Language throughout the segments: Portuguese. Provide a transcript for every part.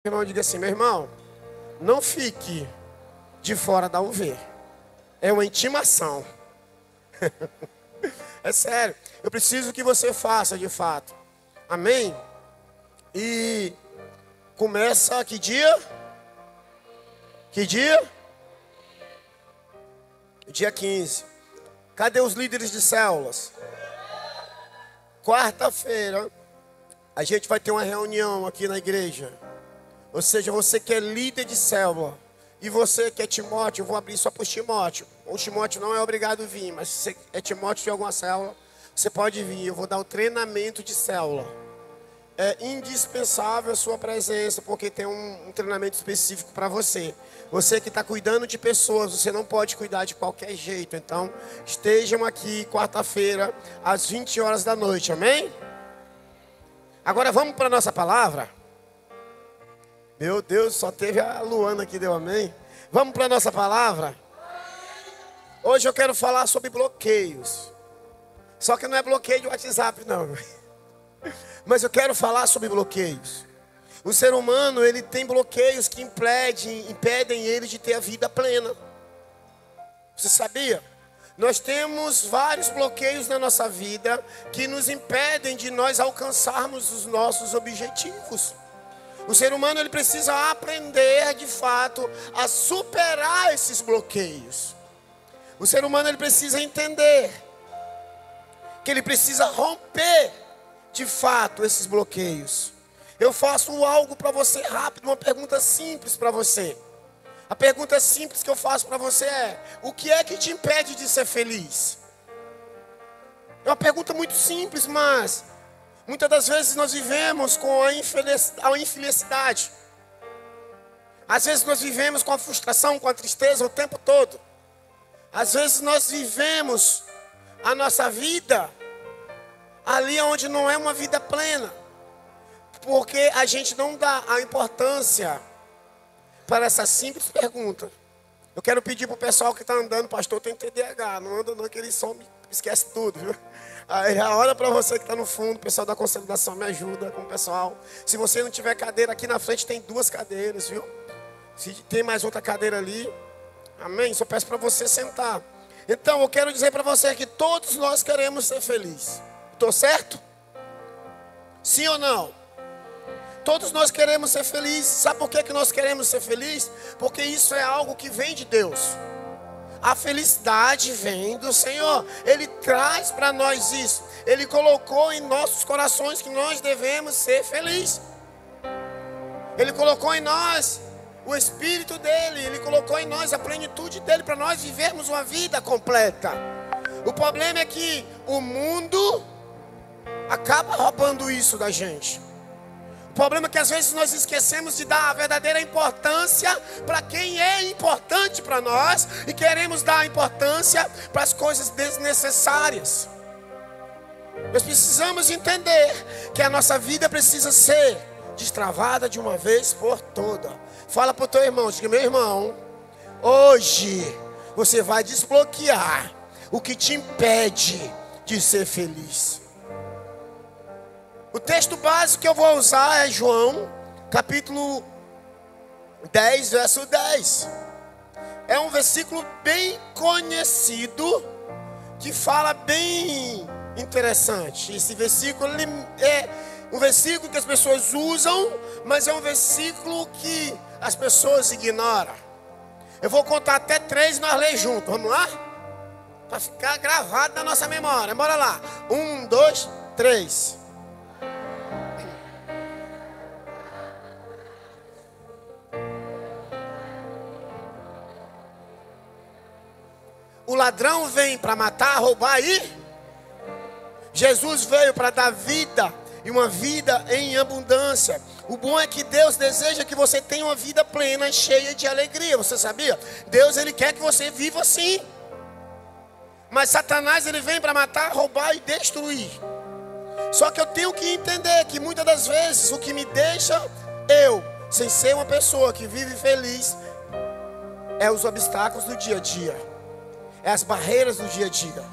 Irmão, diga assim, meu irmão, não fique de fora da UV. É uma intimação. É sério. Eu preciso que você faça de fato. Amém? E começa que dia? Que dia? Dia 15. Cadê os líderes de células? Quarta-feira, a gente vai ter uma reunião aqui na igreja. Ou seja, você que é líder de célula e você que é Timóteo, eu vou abrir só para o Timóteo. O Timóteo não é obrigado a vir, mas se você é Timóteo de alguma célula, você pode vir. Eu vou dar o treinamento de célula. É indispensável a sua presença, porque tem um treinamento específico para você. Você que está cuidando de pessoas, você não pode cuidar de qualquer jeito. Então, estejam aqui quarta-feira, às 20 horas da noite, amém? Agora vamos para a nossa palavra. Meu Deus, só teve a Luana que deu amém. Vamos para a nossa palavra? Hoje eu quero falar sobre bloqueios. Só que não é bloqueio de WhatsApp, não. Mas eu quero falar sobre bloqueios. O ser humano, ele tem bloqueios que impedem ele de ter a vida plena. Você sabia? Nós temos vários bloqueios na nossa vida que nos impedem de nós alcançarmos os nossos objetivos. O ser humano, ele precisa aprender de fato a superar esses bloqueios. O ser humano, ele precisa entender que ele precisa romper de fato esses bloqueios. Eu faço algo para você rápido, uma pergunta simples para você. A pergunta simples que eu faço para você é: o que é que te impede de ser feliz? É uma pergunta muito simples, mas muitas das vezes nós vivemos com a infelicidade. Às vezes nós vivemos com a frustração, com a tristeza o tempo todo. Às vezes nós vivemos a nossa vida ali onde não é uma vida plena. Porque a gente não dá a importância para essa simples pergunta. Eu quero pedir para o pessoal que está andando: pastor, tem TDAH, não anda não, que ele só me esquece tudo, viu? Aí olha para você que está no fundo, o pessoal da consolidação me ajuda com o pessoal. Se você não tiver cadeira, aqui na frente tem 2 cadeiras, viu? Se tem mais outra cadeira ali, amém? Só peço para você sentar. Então eu quero dizer para você que todos nós queremos ser felizes. Estou certo? Sim ou não? Todos nós queremos ser felizes. Sabe por que nós queremos ser felizes? Porque isso é algo que vem de Deus. A felicidade vem do Senhor. Ele traz para nós isso. Ele colocou em nossos corações que nós devemos ser felizes. Ele colocou em nós o Espírito dele. Ele colocou em nós a plenitude dele para nós vivermos uma vida completa. O problema é que o mundo acaba roubando isso da gente. O problema é que às vezes nós esquecemos de dar a verdadeira importância para quem é importante para nós e queremos dar importância para as coisas desnecessárias. Nós precisamos entender que a nossa vida precisa ser destravada de uma vez por toda. Fala para o teu irmão, diga: meu irmão, hoje você vai desbloquear o que te impede de ser feliz. O texto básico que eu vou usar é João, capítulo 10, verso 10. É um versículo bem conhecido, que fala bem interessante. Esse versículo é um versículo que as pessoas usam, mas é um versículo que as pessoas ignoram. Eu vou contar até 3 e nós lemos juntos. Vamos lá? Para ficar gravado na nossa memória. Bora lá. 1, 2, 3. O ladrão vem para matar, roubar e Jesus veio para dar vida, e uma vida em abundância. O bom é que Deus deseja que você tenha uma vida plena, cheia de alegria. Você sabia? Deus, ele quer que você viva assim. Mas Satanás, ele vem para matar, roubar e destruir. Só que eu tenho que entender que muitas das vezes o que me deixa sem ser uma pessoa que vive feliz, é os obstáculos do dia a dia. É as barreiras do dia a dia.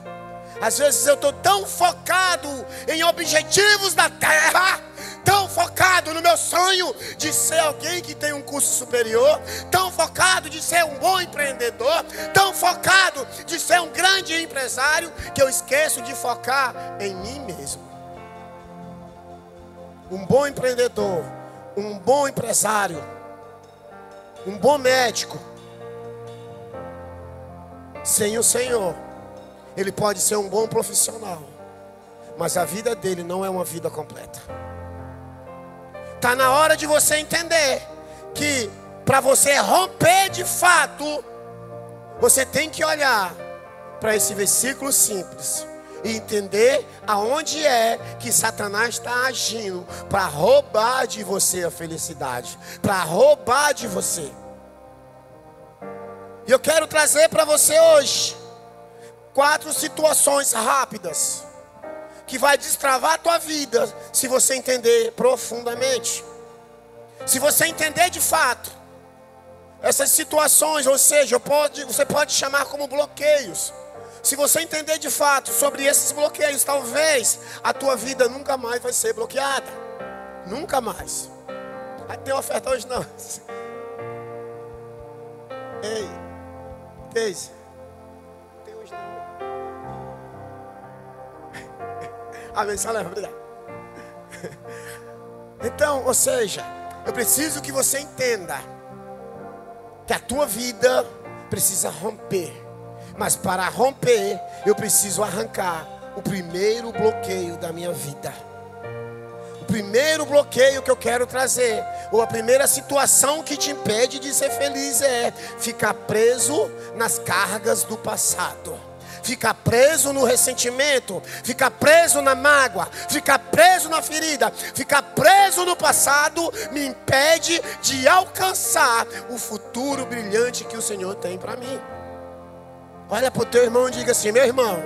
Às vezes eu estou tão focado em objetivos da terra tão focado no meu sonho de ser alguém que tem um curso superior, tão focado de ser um bom empreendedor, tão focado de ser um grande empresário, que eu esqueço de focar em mim mesmo. Um bom empreendedor, um bom empresário, um bom médico, sem o Senhor, ele pode ser um bom profissional, mas a vida dele não é uma vida completa. Está na hora de você entender que para você romper de fato, você tem que olhar para esse versículo simples e entender aonde é que Satanás está agindo para roubar de você a felicidade, para roubar de você. E eu quero trazer para você hoje 4 situações rápidas que vai destravar a tua vida se você entender profundamente. Se você entender de fato essas situações, ou seja, você pode chamar como bloqueios. Se você entender de fato sobre esses bloqueios, talvez a tua vida nunca mais vai ser bloqueada. Nunca mais. Aí tem oferta hoje não. Ei, Deise, tem hoje não. Amém, só leva, obrigado. Então, ou seja, eu preciso que você entenda que a tua vida precisa romper. Mas para romper, eu preciso arrancar o primeiro bloqueio da minha vida. O primeiro bloqueio que eu quero trazer, ou a primeira situação que te impede de ser feliz, é ficar preso nas cargas do passado. Ficar preso no ressentimento, ficar preso na mágoa, ficar preso na ferida, ficar preso no passado me impede de alcançar o futuro brilhante que o Senhor tem para mim. Olha para o teu irmão e diga assim: meu irmão,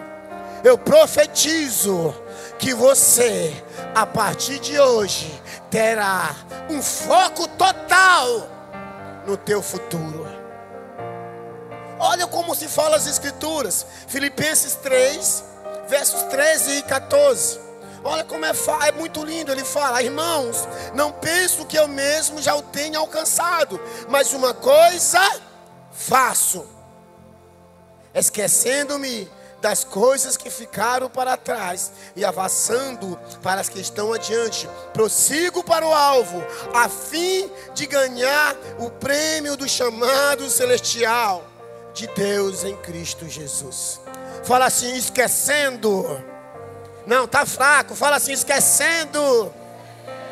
eu profetizo que você, a partir de hoje, terá um foco total no teu futuro. Olha como se fala as escrituras. Filipenses 3, versos 13 e 14. Olha como é muito lindo. Ele fala: irmãos, não penso que eu mesmo já o tenha alcançado, mas uma coisa faço, esquecendo-me das coisas que ficaram para trás e avançando para as que estão adiante, prossigo para o alvo, a fim de ganhar o prêmio do chamado celestial de Deus em Cristo Jesus. Fala assim: esquecendo. Não, tá fraco. Fala assim: esquecendo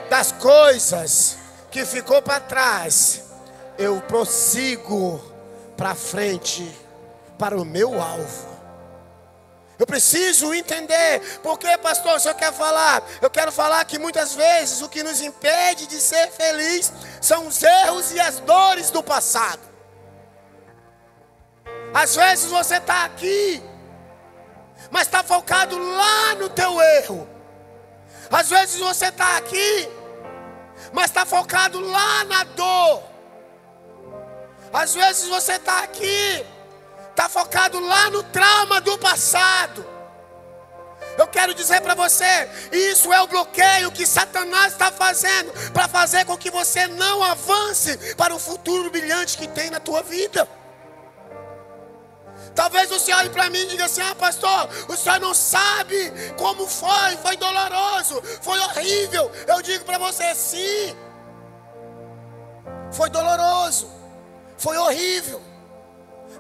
das coisas que ficou para trás, eu prossigo para frente, para o meu alvo. Eu preciso entender. Por que, pastor, o senhor quer falar? Eu quero falar que muitas vezes o que nos impede de ser feliz são os erros e as dores do passado. Às vezes você está aqui, mas está focado lá no teu erro. Às vezes você está aqui, mas está focado lá na dor. Às vezes você está aqui, está focado lá no trauma do passado. Eu quero dizer para você, isso é o bloqueio que Satanás está fazendo para fazer com que você não avance para o futuro brilhante que tem na tua vida. Talvez você olhe para mim e diga assim: ah, pastor, o senhor não sabe como foi doloroso, foi horrível. Eu digo para você: sim, foi doloroso, foi horrível.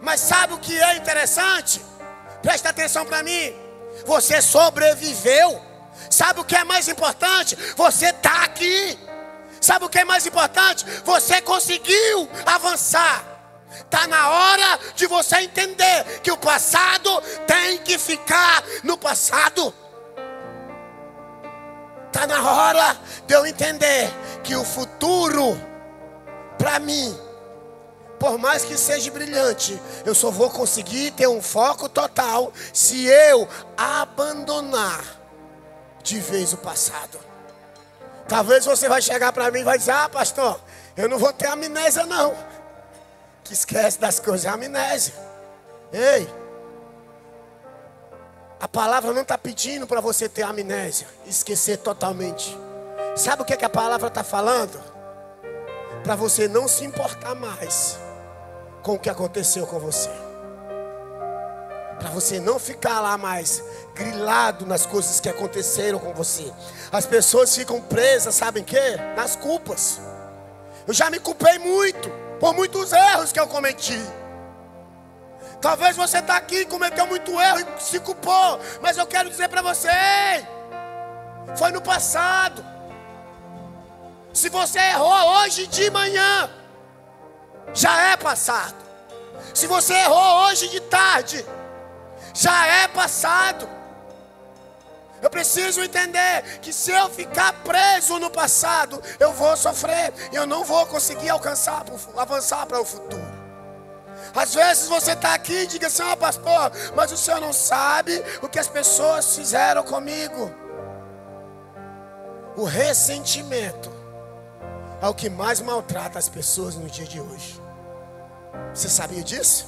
Mas sabe o que é interessante? Presta atenção para mim. Você sobreviveu. Sabe o que é mais importante? Você está aqui. Sabe o que é mais importante? Você conseguiu avançar. Está na hora de você entender que o passado tem que ficar no passado. Está na hora de eu entender que o futuro, para mim, por mais que seja brilhante, eu só vou conseguir ter um foco total se eu abandonar de vez o passado. Talvez você vai chegar para mim e vai dizer: ah, pastor, eu não vou ter amnésia não. Que esquece das coisas, é amnésia. Ei, a palavra não está pedindo para você ter amnésia, esquecer totalmente. Sabe o que a palavra está falando? Para você não se importar mais com o que aconteceu com você. Para você não ficar lá mais grilado nas coisas que aconteceram com você. As pessoas ficam presas, sabem o quê? Nas culpas. Eu já me culpei muito por muitos erros que eu cometi. Talvez você está aqui e cometeu muito erro e se culpou. Mas eu quero dizer para você, ei, foi no passado. Se você errou hoje de manhã, já é passado. Se você errou hoje de tarde, já é passado. Eu preciso entender que se eu ficar preso no passado, eu vou sofrer. E eu não vou conseguir avançar para o futuro. Às vezes você está aqui e diga assim, pastor, mas o senhor não sabe o que as pessoas fizeram comigo. O ressentimento é o que mais maltrata as pessoas no dia de hoje. Você sabia disso?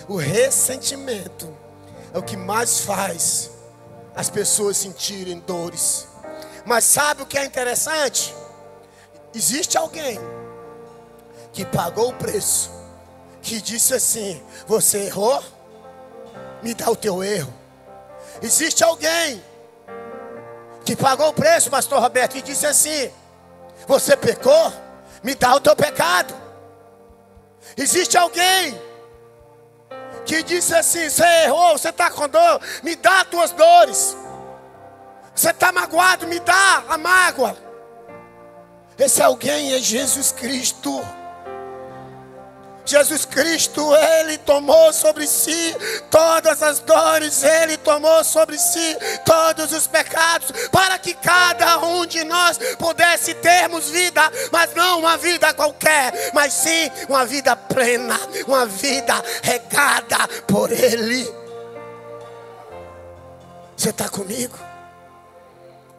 O ressentimento é o que mais faz as pessoas sentirem dores. Mas sabe o que é interessante? Existe alguém que pagou o preço, que disse assim, você errou, me dá o teu erro. Existe alguém que pagou o preço, pastor Roberto, e disse assim, você pecou, me dá o teu pecado. Existe alguém que disse assim, você errou, você está com dor, me dá as tuas dores. Você está magoado, me dá a mágoa. Esse alguém é Jesus Cristo. Jesus Cristo, Ele tomou sobre si todas as dores, Ele tomou sobre si todos os pecados, para que cada um de nós pudesse termos vida, mas não uma vida qualquer, mas sim uma vida plena, uma vida regada por Ele. Você está comigo?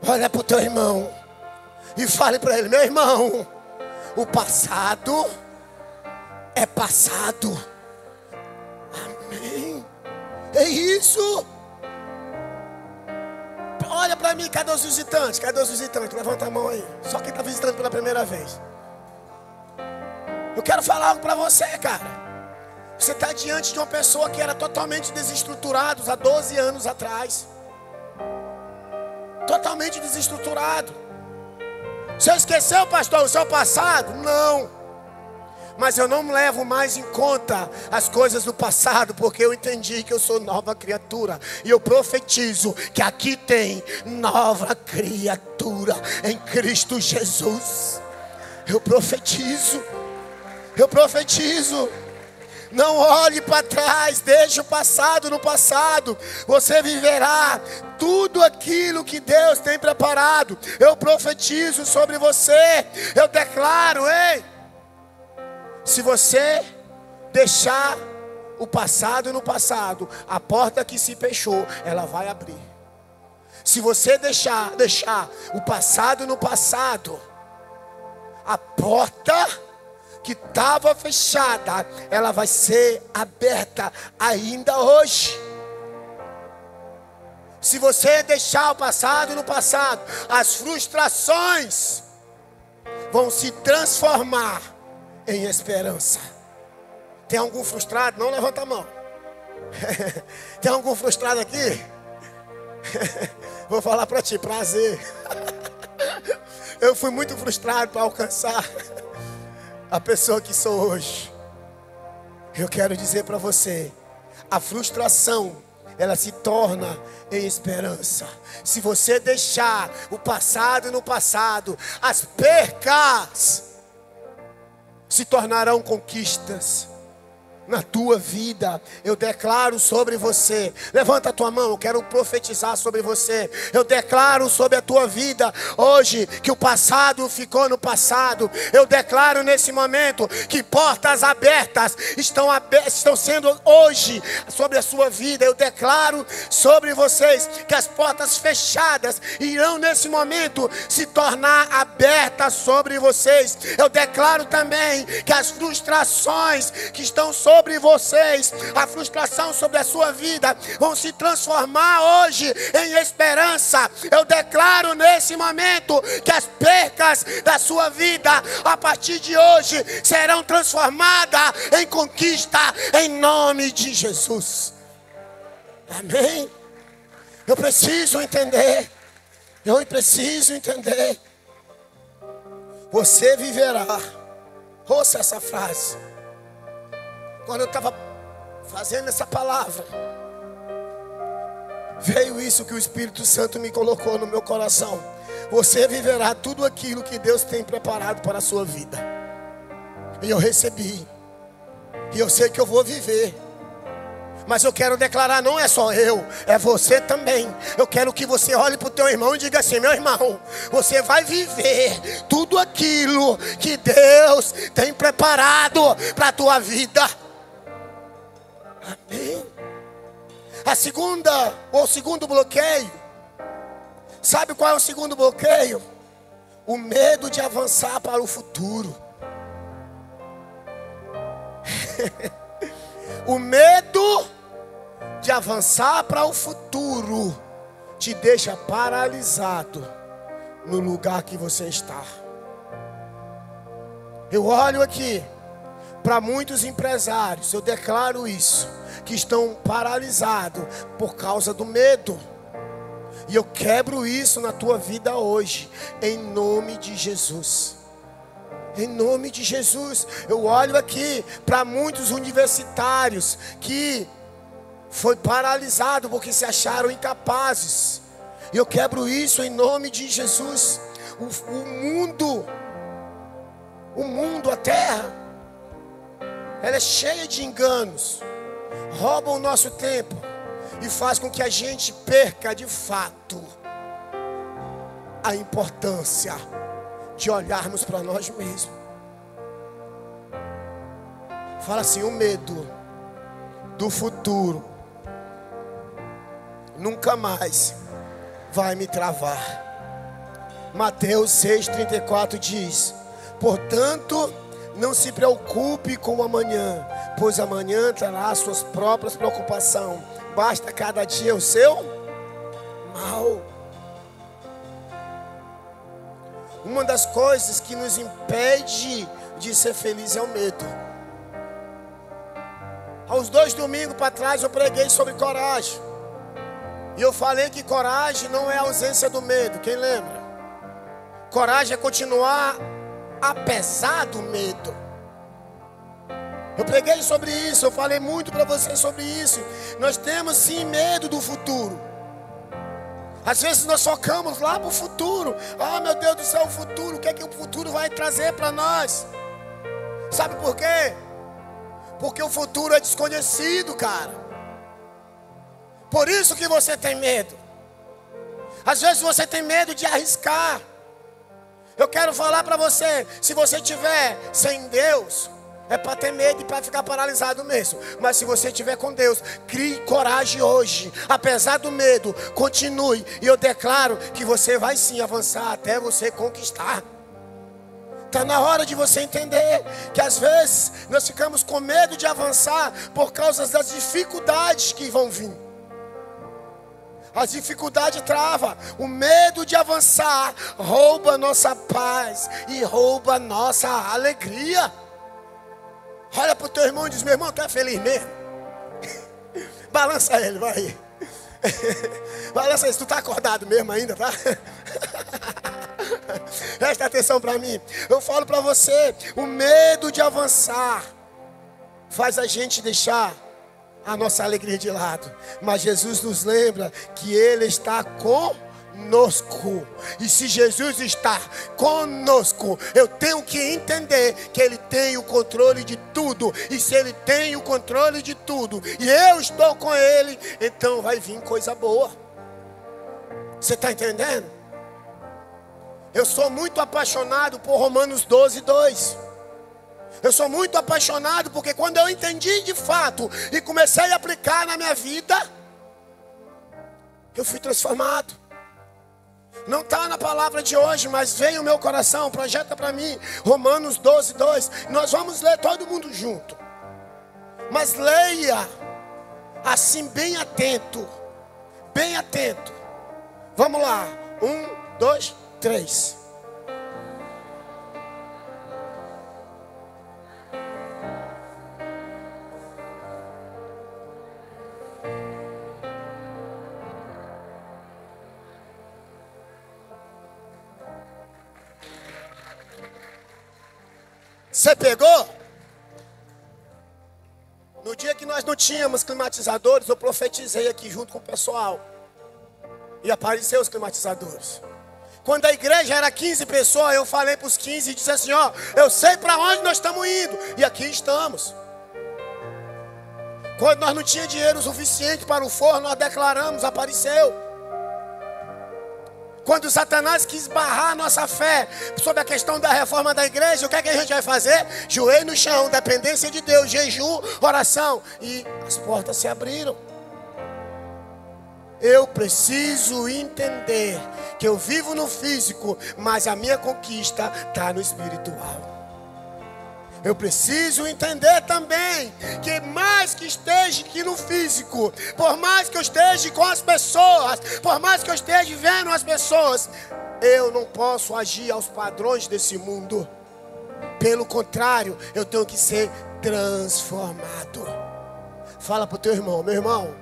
Olha para o teu irmão e fale para ele, meu irmão, o passado é passado. Amém. É isso. Olha para mim, cadê os visitantes? Cadê os visitantes? Levanta a mão aí. Só quem está visitando pela primeira vez. Eu quero falar algo para você, cara. Você está diante de uma pessoa que era totalmente desestruturada há 12 anos atrás. Totalmente desestruturado. Você esqueceu, pastor, o seu passado? Não. Mas eu não levo mais em conta as coisas do passado, porque eu entendi que eu sou nova criatura. E eu profetizo que aqui tem nova criatura em Cristo Jesus. Eu profetizo. Eu profetizo. Não olhe para trás, deixe o passado no passado. Você viverá tudo aquilo que Deus tem preparado. Eu profetizo sobre você. Eu declaro, ei, se você deixar o passado no passado, a porta que se fechou, ela vai abrir. Se você deixar o passado no passado, a porta que estava fechada, ela vai ser aberta ainda hoje. Se você deixar o passado no passado, as frustrações vão se transformar em esperança. Tem algum frustrado? Não levanta a mão. Tem algum frustrado aqui? Vou falar para ti, prazer. Eu fui muito frustrado para alcançar a pessoa que sou hoje. Eu quero dizer para você, a frustração, ela se torna em esperança. Se você deixar o passado no passado, as percas se tornarão conquistas na tua vida. Eu declaro sobre você. Levanta a tua mão, eu quero profetizar sobre você. Eu declaro sobre a tua vida hoje que o passado ficou no passado. Eu declaro nesse momento que portas abertas estão sendo hoje sobre a sua vida. Eu declaro sobre vocês que as portas fechadas irão nesse momento se tornar abertas sobre vocês. Eu declaro também que as frustrações que estão sobre sobre vocês, a frustração sobre a sua vida, vão se transformar hoje em esperança. Eu declaro nesse momento que as percas da sua vida, a partir de hoje, serão transformadas em conquista, em nome de Jesus. Amém? Eu preciso entender. Eu preciso entender. Você viverá. Ouça essa frase. Quando eu estava fazendo essa palavra, veio isso que o Espírito Santo me colocou no meu coração. Você viverá tudo aquilo que Deus tem preparado para a sua vida. E eu recebi. E eu sei que eu vou viver. Mas eu quero declarar, não é só eu, é você também. Eu quero que você olhe para o teu irmão e diga assim: meu irmão, você vai viver tudo aquilo que Deus tem preparado para a tua vida. Amém? O segundo bloqueio. Sabe qual é o segundo bloqueio? O medo de avançar para o futuro. O medo de avançar para o futuro te deixa paralisado no lugar que você está. Eu olho aqui para muitos empresários, eu declaro isso, que estão paralisados por causa do medo. E eu quebro isso na tua vida hoje, em nome de Jesus. Em nome de Jesus. Eu olho aqui para muitos universitários que foi paralisado porque se acharam incapazes. E eu quebro isso em nome de Jesus. O mundo, a terra, ela é cheia de enganos. Roubam o nosso tempo e faz com que a gente perca de fato a importância de olharmos para nós mesmos. Fala assim: o medo do futuro nunca mais vai me travar. Mateus 6,34 diz: portanto, não se preocupe com o amanhã, pois amanhã trará suas próprias preocupações. Basta cada dia o seu mal. Uma das coisas que nos impede de ser feliz é o medo. Há uns 2 domingos para trás eu preguei sobre coragem. E eu falei que coragem não é a ausência do medo. Quem lembra? Coragem é continuar apesar do medo. Eu preguei sobre isso, eu falei muito para vocês sobre isso. Nós temos sim medo do futuro. Às vezes nós focamos lá para o futuro. Ah, meu Deus do céu, o futuro, o que é que o futuro vai trazer para nós? Sabe por quê? Porque o futuro é desconhecido, cara. Por isso que você tem medo. Às vezes você tem medo de arriscar. Eu quero falar para você, se você estiver sem Deus, é para ter medo e para ficar paralisado mesmo. Mas se você estiver com Deus, crie coragem hoje. Apesar do medo, continue. E eu declaro que você vai sim avançar até você conquistar. Está na hora de você entender que às vezes nós ficamos com medo de avançar por causa das dificuldades que vão vir. A dificuldade trava. O medo de avançar rouba a nossa paz e rouba a nossa alegria. Olha para o teu irmão e diz: meu irmão, está feliz mesmo? Balança ele, vai. Balança ele, tu está acordado mesmo ainda, tá? Presta atenção para mim. Eu falo para você, o medo de avançar faz a gente deixar a nossa alegria de lado. Mas Jesus nos lembra que Ele está conosco. E se Jesus está conosco, eu tenho que entender que Ele tem o controle de tudo. E se Ele tem o controle de tudo e eu estou com Ele, então vai vir coisa boa. Você está entendendo? Eu sou muito apaixonado por Romanos 12:2. Eu sou muito apaixonado porque quando eu entendi de fato e comecei a aplicar na minha vida, eu fui transformado. Não está na palavra de hoje, mas veio o meu coração, projeta para mim Romanos 12:2. Nós vamos ler todo mundo junto. Mas leia assim bem atento. Bem atento. Vamos lá. 1, 2, 3. Você pegou? No dia que nós não tínhamos climatizadores, eu profetizei aqui junto com o pessoal. E apareceu os climatizadores. Quando a igreja era 15 pessoas, eu falei para os 15 e disse assim, ó, eu sei para onde nós estamos indo. E aqui estamos. Quando nós não tínhamos dinheiro suficiente para o forno, nós declaramos, apareceu. Quando Satanás quis barrar a nossa fé sobre a questão da reforma da igreja, o que é que a gente vai fazer? Joelho no chão, dependência de Deus, jejum, oração. E as portas se abriram. Eu preciso entender que eu vivo no físico, mas a minha conquista está no espiritual. Eu preciso entender também que mais que esteja aqui no físico, por mais que eu esteja com as pessoas, por mais que eu esteja vendo as pessoas, eu não posso agir aos padrões desse mundo. Pelo contrário, eu tenho que ser transformado. Fala para o teu irmão, meu irmão,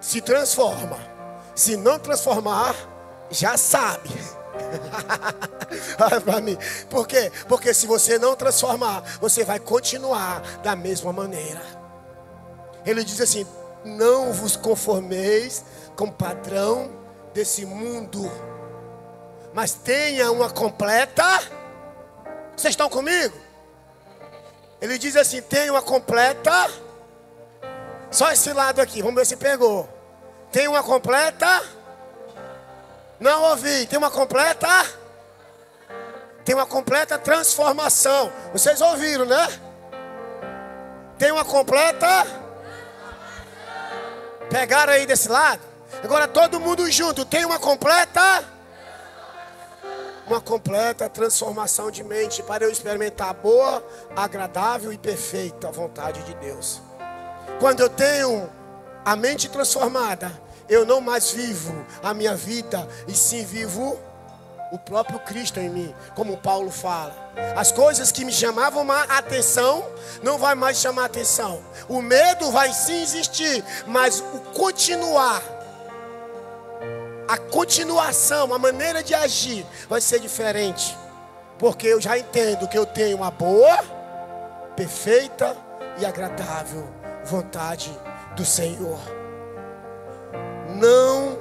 se transforma. Se não transformar, já sabe. Olha para mim. Por quê? Porque se você não transformar, você vai continuar da mesma maneira. Ele diz assim: não vos conformeis com o padrão desse mundo, mas tenha uma completa. Vocês estão comigo? Ele diz assim: tenha uma completa. Só esse lado aqui, vamos ver se pegou. Tem uma completa. Não ouvi. Tem uma completa. Tem uma completa transformação. Vocês ouviram, né? Tem uma completa. Pegaram aí desse lado? Agora todo mundo junto. Tem uma completa. Uma completa transformação de mente para eu experimentar a boa, agradável e perfeita vontade de Deus. Quando eu tenho a mente transformada, eu não mais vivo a minha vida, e sim vivo o próprio Cristo em mim, como Paulo fala. As coisas que me chamavam a atenção não vai mais chamar a atenção. O medo vai sim existir, mas o continuar, a continuação, a maneira de agir vai ser diferente. Porque eu já entendo que eu tenho uma boa, perfeita e agradável vontade do Senhor. Não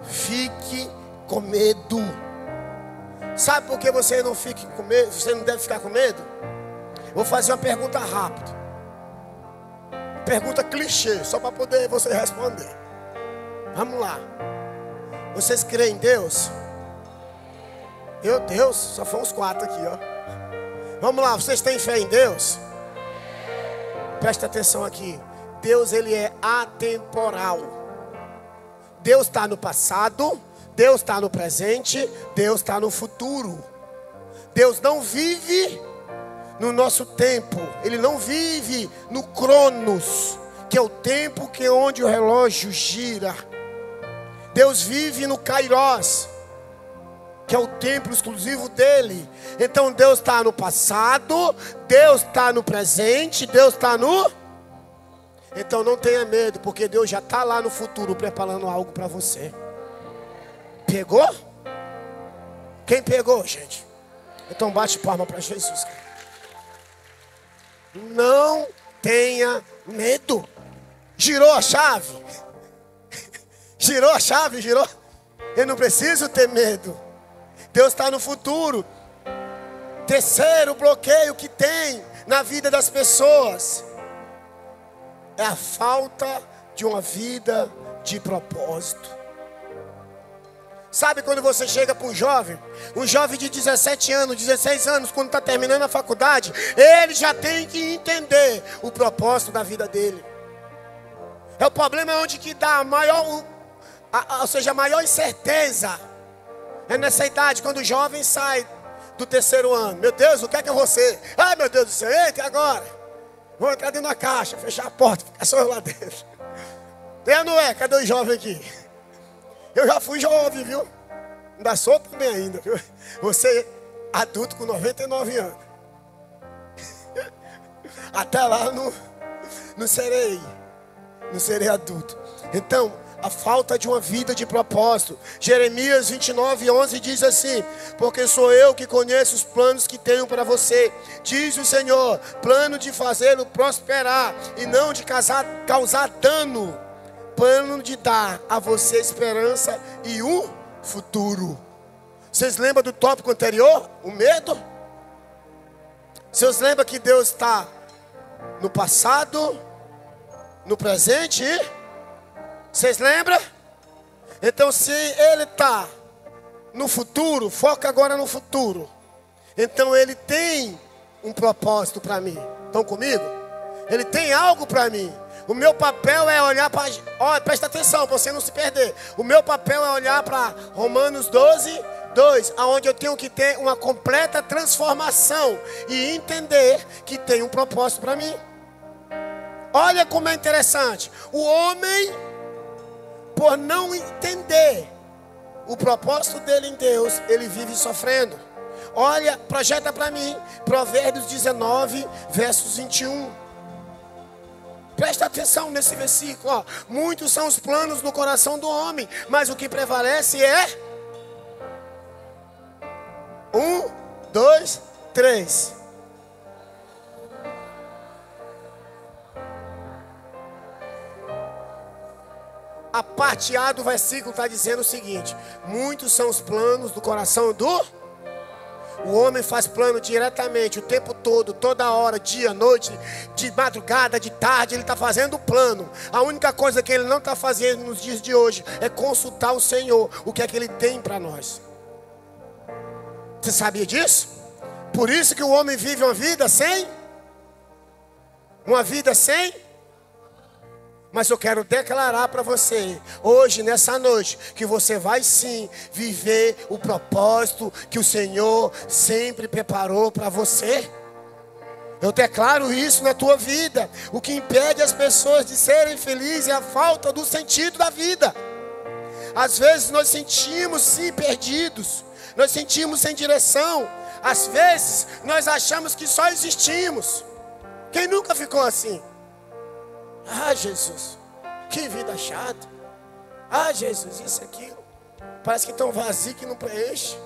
fique com medo. Sabe por que você não fique com medo? Você não deve ficar com medo? Vou fazer uma pergunta rápida. Pergunta clichê, só para poder você responder. Vamos lá. Vocês creem em Deus? Meu Deus, só foram os 4 aqui, ó. Vamos lá, vocês têm fé em Deus? Presta atenção aqui. Deus, ele é atemporal. Deus está no passado, Deus está no presente, Deus está no futuro. Deus não vive no nosso tempo. Ele não vive no Cronos, que é o tempo que é onde o relógio gira. Deus vive no Kairos, que é o tempo exclusivo dele. Então Deus está no passado, Deus está no presente, Deus está no... Então não tenha medo, porque Deus já está lá no futuro preparando algo para você. Pegou? Quem pegou, gente? Então bate palma para Jesus. Não tenha medo. Girou a chave? Girou a chave, girou? Eu não preciso ter medo. Deus está no futuro. Terceiro bloqueio que tem na vida das pessoas é a falta de uma vida de propósito. Sabe quando você chega para um jovem de 17 anos, 16 anos, quando está terminando a faculdade, ele já tem que entender o propósito da vida dele. É o problema onde que dá a maior incerteza. É nessa idade, quando o jovem sai do terceiro ano. Meu Deus, o que é que eu vou ser? Ai, meu Deus do céu, eita, agora? Vou entrar dentro da caixa, fechar a porta, ficar só eu lá dentro. É ou não é? Cadê os jovens aqui? Eu já fui jovem, viu? Ainda sou também ainda, viu? Você adulto com 99 anos. Até lá não serei adulto. Então, a falta de uma vida de propósito. Jeremias 29:11 diz assim: porque sou eu que conheço os planos que tenho para você, diz o Senhor, plano de fazê-lo prosperar e não de causar dano, plano de dar a você esperança e um futuro. Vocês lembram do tópico anterior? O medo? Vocês lembram que Deus está no passado, no presente e... Vocês lembram? Então, se Ele está no futuro, foca agora no futuro. Então, Ele tem um propósito para mim. Estão comigo? Ele tem algo para mim. O meu papel é olhar para... Olha, presta atenção para você não se perder. O meu papel é olhar para Romanos 12:2, aonde eu tenho que ter uma completa transformação e entender que tem um propósito para mim. Olha como é interessante. O homem, por não entender o propósito dele em Deus, ele vive sofrendo. Olha, projeta para mim Provérbios 19:21. Presta atenção nesse versículo, ó. Muitos são os planos no coração do homem, mas o que prevalece é 1, 2, 3. A parte A do versículo está dizendo o seguinte: muitos são os planos do coração do... O homem faz plano diretamente, o tempo todo, toda hora, dia, noite, de madrugada, de tarde, ele está fazendo plano. A única coisa que ele não está fazendo nos dias de hoje é consultar o Senhor, o que é que Ele tem para nós. Você sabia disso? Por isso que o homem vive uma vida sem... Mas eu quero declarar para você, hoje, nessa noite, que você vai sim viver o propósito que o Senhor sempre preparou para você. Eu declaro isso na tua vida. O que impede as pessoas de serem felizes é a falta do sentido da vida. Às vezes nós sentimos sim perdidos, nós sentimos sem direção. Às vezes nós achamos que só existimos. Quem nunca ficou assim? Ah, Jesus, que vida chata. Ah, Jesus, isso, aquilo. Parece que tão vazio que não preenche.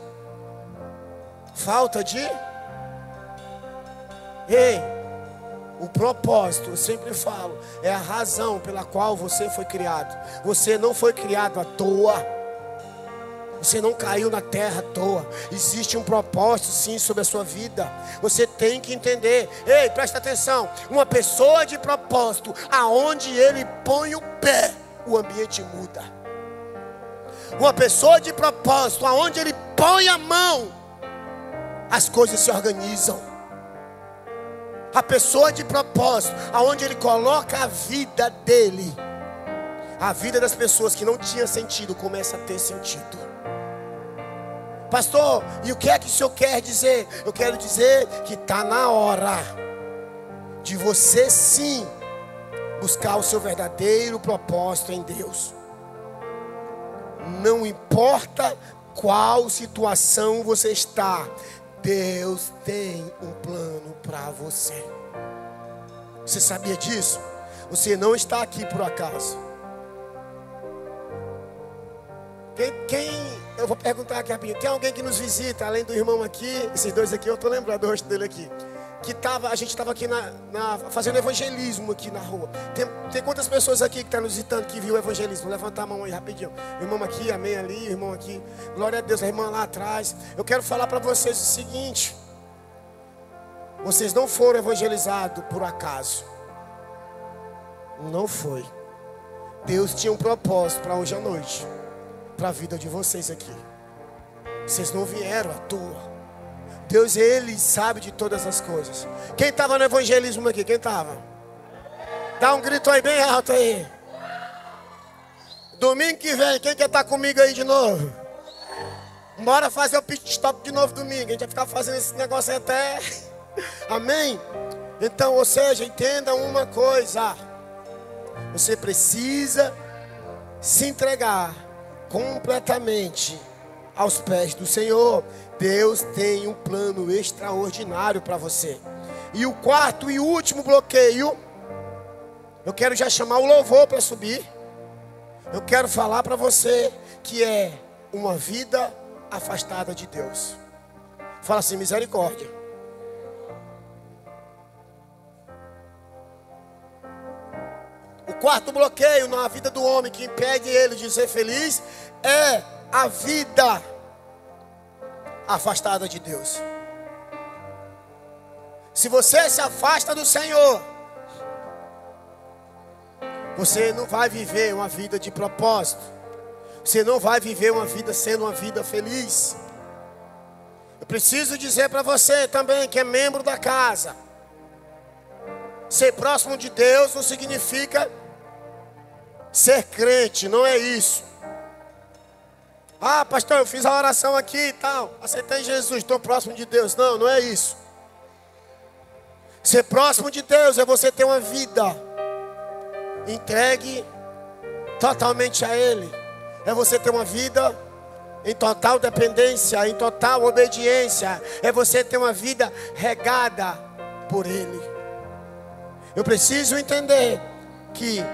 Falta de... Ei, o propósito, eu sempre falo, é a razão pela qual você foi criado. Você não foi criado à toa. Você não caiu na terra à toa. Existe um propósito sim sobre a sua vida. Você tem que entender. Ei, presta atenção. Uma pessoa de propósito, aonde ele põe o pé, o ambiente muda. Uma pessoa de propósito, aonde ele põe a mão, as coisas se organizam. A pessoa de propósito, aonde ele coloca a vida dele, a vida das pessoas que não tinha sentido começa a ter sentido. Pastor, e o que é que o senhor quer dizer? Eu quero dizer que está na hora de você sim buscar o seu verdadeiro propósito em Deus. Não importa qual situação você está, Deus tem um plano para você. Você sabia disso? Você não está aqui por acaso. Eu vou perguntar aqui rapidinho. Tem alguém que nos visita, além do irmão aqui? Esses dois aqui, eu estou lembrado do rosto dele aqui. A gente estava aqui fazendo evangelismo aqui na rua. Tem quantas pessoas aqui que estão nos visitando que viu o evangelismo? Levanta a mão aí rapidinho. O irmão aqui, amém ali, o irmão aqui. Glória a Deus, a irmã lá atrás. Eu quero falar para vocês o seguinte: vocês não foram evangelizados por acaso. Não foi. Deus tinha um propósito para hoje à noite, para a vida de vocês aqui. Vocês não vieram à toa. Deus, Ele sabe de todas as coisas. Quem estava no evangelismo aqui? Quem estava? Dá um grito aí bem alto aí. Domingo que vem, quem quer estar comigo aí de novo? Bora fazer o pit stop de novo domingo. A gente vai ficar fazendo esse negócio aí até... Amém? Então, ou seja, entenda uma coisa: você precisa se entregar completamente aos pés do Senhor. Deus tem um plano extraordinário para você. E o quarto e último bloqueio, eu quero já chamar o louvor para subir. Eu quero falar para você que é uma vida afastada de Deus. Fala assim: misericórdia. O quarto bloqueio na vida do homem que impede ele de ser feliz é a vida afastada de Deus. Se você se afasta do Senhor, você não vai viver uma vida de propósito. Você não vai viver uma vida sendo uma vida feliz. Eu preciso dizer para você também que é membro da casa: ser próximo de Deus não significa ser crente, não é isso. Ah, pastor, eu fiz a oração aqui e tal, aceitei Jesus, estou próximo de Deus. Não, não é isso. Ser próximo de Deus é você ter uma vida entregue totalmente a Ele. É você ter uma vida em total dependência, em total obediência. É você ter uma vida regada por Ele. Eu preciso entender que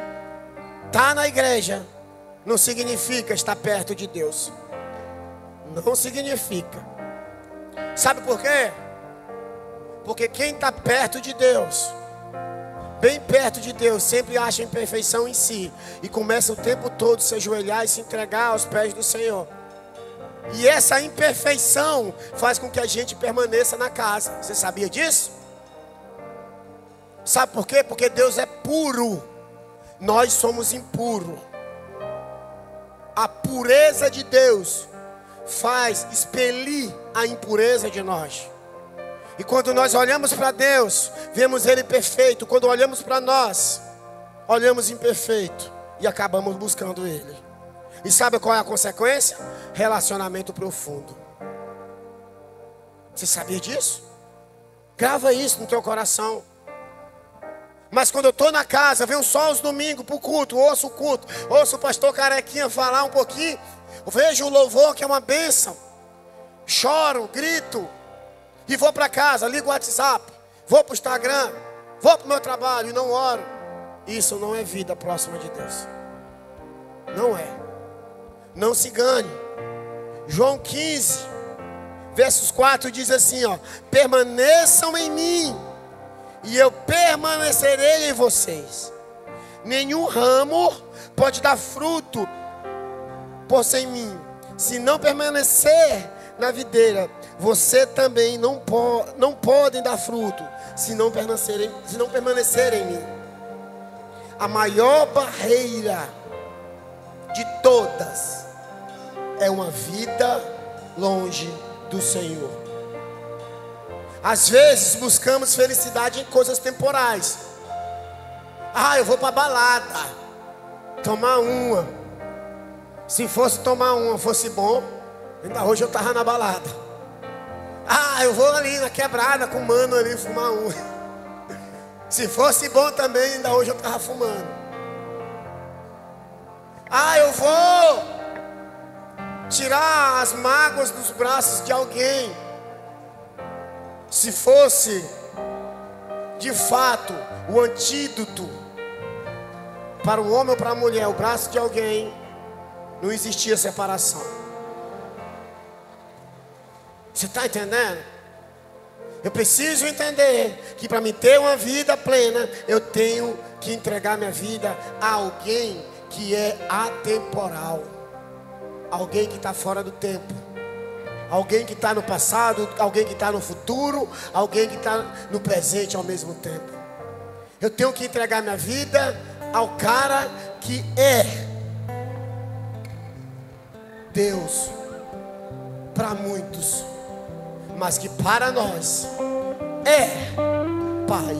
estar na igreja não significa estar perto de Deus. Não significa. Sabe por quê? Porque quem está perto de Deus, bem perto de Deus, sempre acha imperfeição em si e começa o tempo todo a se ajoelhar e se entregar aos pés do Senhor. E essa imperfeição faz com que a gente permaneça na casa. Você sabia disso? Sabe por quê? Porque Deus é puro, nós somos impuros. A pureza de Deus faz expelir a impureza de nós. E quando nós olhamos para Deus, vemos Ele perfeito. Quando olhamos para nós, olhamos imperfeito e acabamos buscando Ele. E sabe qual é a consequência? Relacionamento profundo. Você sabia disso? Grava isso no teu coração. Mas quando eu estou na casa, venho só os domingos para o culto, ouço o pastor Carequinha falar um pouquinho, vejo o louvor que é uma bênção, choro, grito, e vou para casa, ligo o WhatsApp, vou para o Instagram, vou para o meu trabalho e não oro. Isso não é vida próxima de Deus. Não é. Não se engane. João 15, versos 4 diz assim, ó: permaneçam em mim e eu permanecerei em vocês. Nenhum ramo pode dar fruto por sem mim. Se não permanecer na videira, você também não podem dar fruto, se não permanecerem em mim. A maior barreira de todas é uma vida longe do Senhor. Às vezes buscamos felicidade em coisas temporais. Ah, eu vou para a balada tomar uma. Se fosse tomar uma fosse bom, ainda hoje eu estava na balada. Ah, eu vou ali na quebrada com o mano ali fumar uma. Se fosse bom também, ainda hoje eu estava fumando. Ah, eu vou tirar as mágoas dos braços de alguém. Se fosse de fato o antídoto para o homem ou para a mulher, o braço de alguém, não existia separação. Você está entendendo? Eu preciso entender que para me ter uma vida plena, eu tenho que entregar minha vida a alguém que é atemporal, alguém que está fora do tempo, alguém que está no passado, alguém que está no futuro, alguém que está no presente ao mesmo tempo. Eu tenho que entregar minha vida ao cara que é Deus para muitos, mas que para nós é Pai.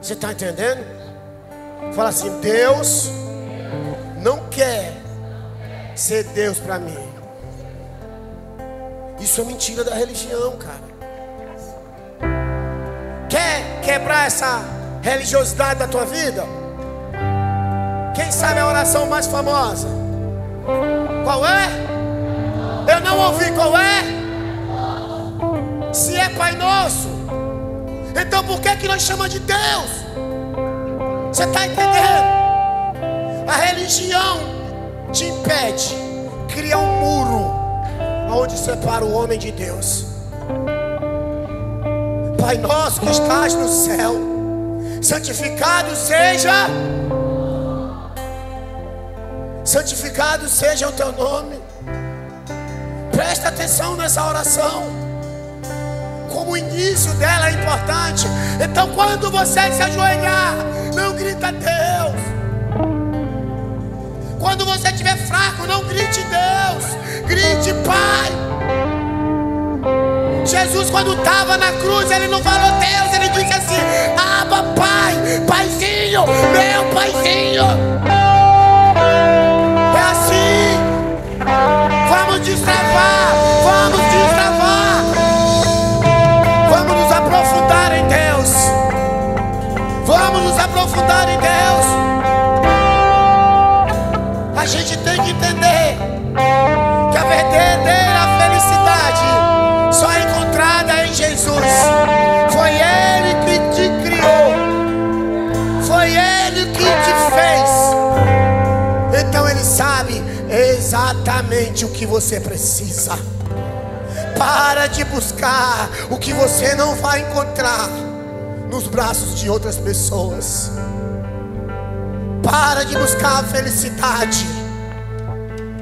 Você está entendendo? Fala assim: Deus não quer ser Deus para mim. Isso é mentira da religião, cara. Quer quebrar essa religiosidade da tua vida? Quem sabe a oração mais famosa? Qual é? Eu não ouvi qual é. Se é Pai Nosso, então por que nós chamamos de Deus? Você está entendendo? A religião te impede, cria um muro onde separa o homem de Deus. Pai nosso que estás no céu, santificado seja o teu nome. Presta atenção nessa oração, como o início dela é importante. Então quando você se ajoelhar, não grita Deus. Quando você estiver fraco, não grite Deus, grite Pai. Jesus, quando estava na cruz, ele não falou Deus, ele disse assim: Abba, Pai, Paizinho, meu Paizinho. É assim. Vamos destravar, vamos destravar. Vamos nos aprofundar em Deus. Vamos nos aprofundar em Deus. A gente tem que entender que a verdadeira felicidade só é encontrada em Jesus. Foi Ele que te criou, foi Ele que te fez. Então Ele sabe exatamente o que você precisa. Para de buscar o que você não vai encontrar nos braços de outras pessoas. Para de buscar a felicidade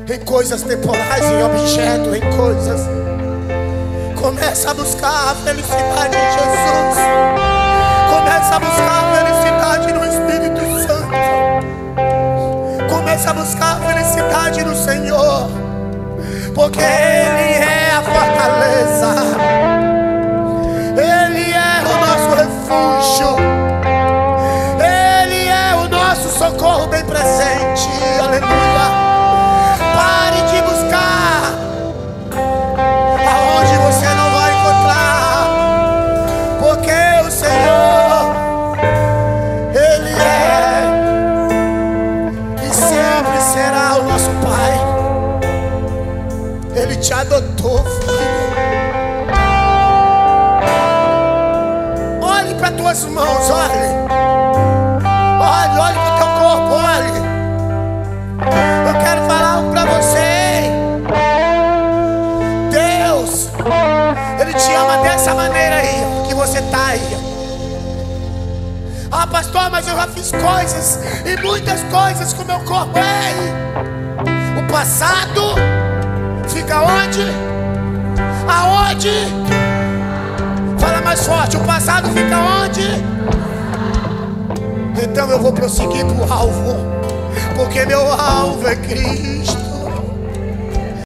em coisas temporais, em objetos, em coisas. Começa a buscar a felicidade em Jesus. Começa a buscar a felicidade no Espírito Santo. Começa a buscar a felicidade no Senhor, porque Ele é a fortaleza, Ele é o nosso refúgio, Ele é o nosso socorro bem presente. Aleluia. Pare de buscar aonde você não vai encontrar, porque o Senhor, Ele é e sempre será o nosso Pai. Ele te adotou, filho. Olhe para tuas mãos, olhe para o teu corpo, olhe. Eu quero falar algo para você. Deus, Ele te ama dessa maneira aí, que você está aí. Ah, pastor, mas eu já fiz coisas, e muitas coisas com o meu corpo. Ei, o passado fica onde? Aonde? Fala mais forte. O passado fica onde? Então eu vou prosseguir para o alvo, porque meu alvo é Cristo.